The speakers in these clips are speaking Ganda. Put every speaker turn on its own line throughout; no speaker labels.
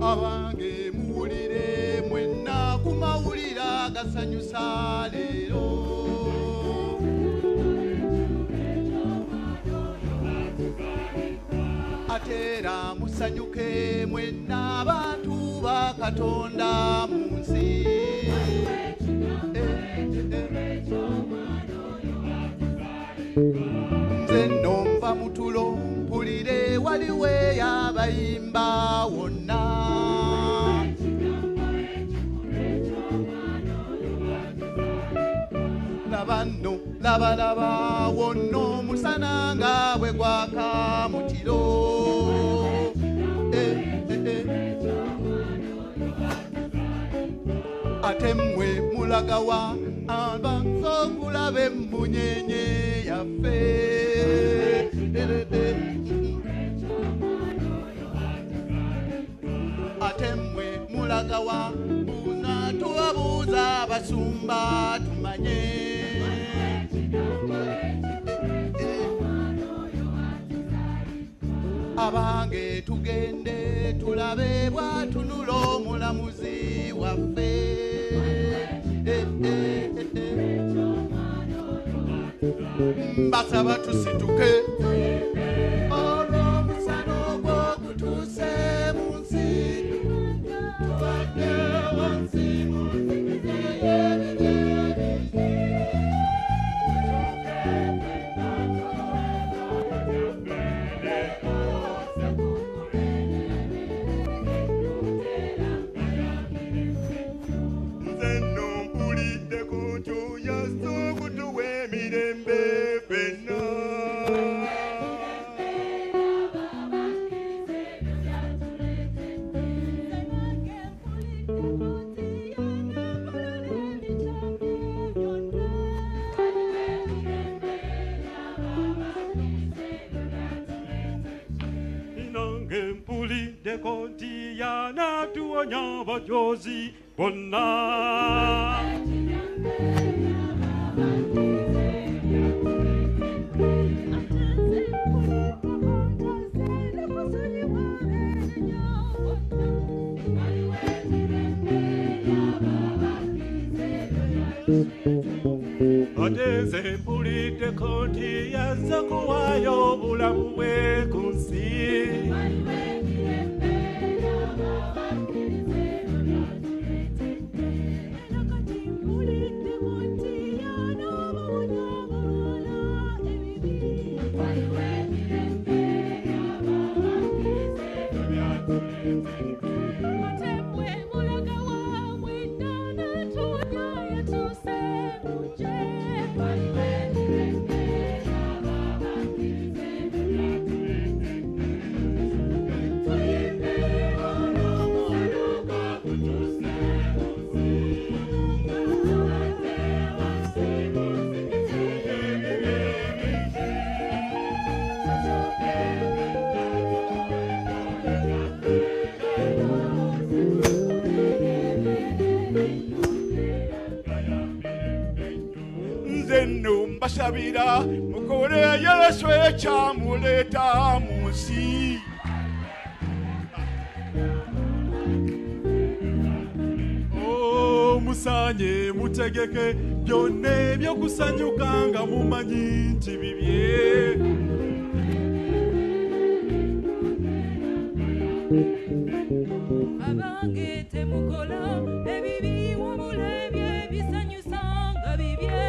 Abange muwulire mwenna ku mawulire agasanyusa leero. Ate era musanyuke mwenna abantu ba Katonda mu nsi. Nze nno nva mu tulo mpulire waliwo eyabayimba wonna. Laba nno laba wonna omusana nga bwe gwaka mu kiro. Ate mmwe mulagawa abanza okulaba emmunyenye yaffe. Ate mmwe mulagawa buuza tubabuuza abasumba tumanye. Abange tugende tulabe bwatunula omulamuzi waffe. Mbasaba tusituke olw'omusana ogw'okutuuse mu nsi. Tubadde wansi mu nsi
konti ya na tuonya bajozi bonna. Adeze mpulidde konti yazza kuwaayo obulamu bwe ku nsi. Bashabira mukore Yesu ekyamuleta mu nsi. Musanye mutegeke byonna ebyokusanyuka nga mumanyi nti bibye.
Abange temukola ebibi wabula ebyebisanyusa nga bibye.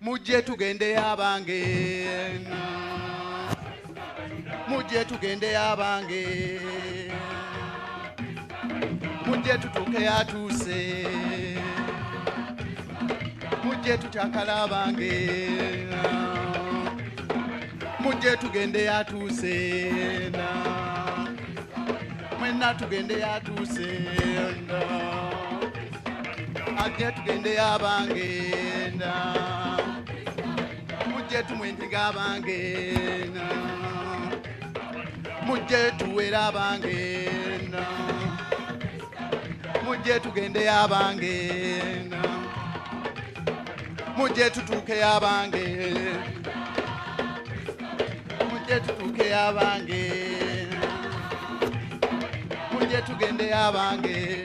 Mujje tugende abange, mujje tugende abange, mujje tutuuke atuuse, mujje tukyakala abange, mujje tugende atuuse, mwenna tugende atuuse, ajje tugende abange, mujje tumwendiga abange, mujje tuwera abange, mujje tugende abange, mujje tutuuke abange, mujje tutuuke abange, tugende abange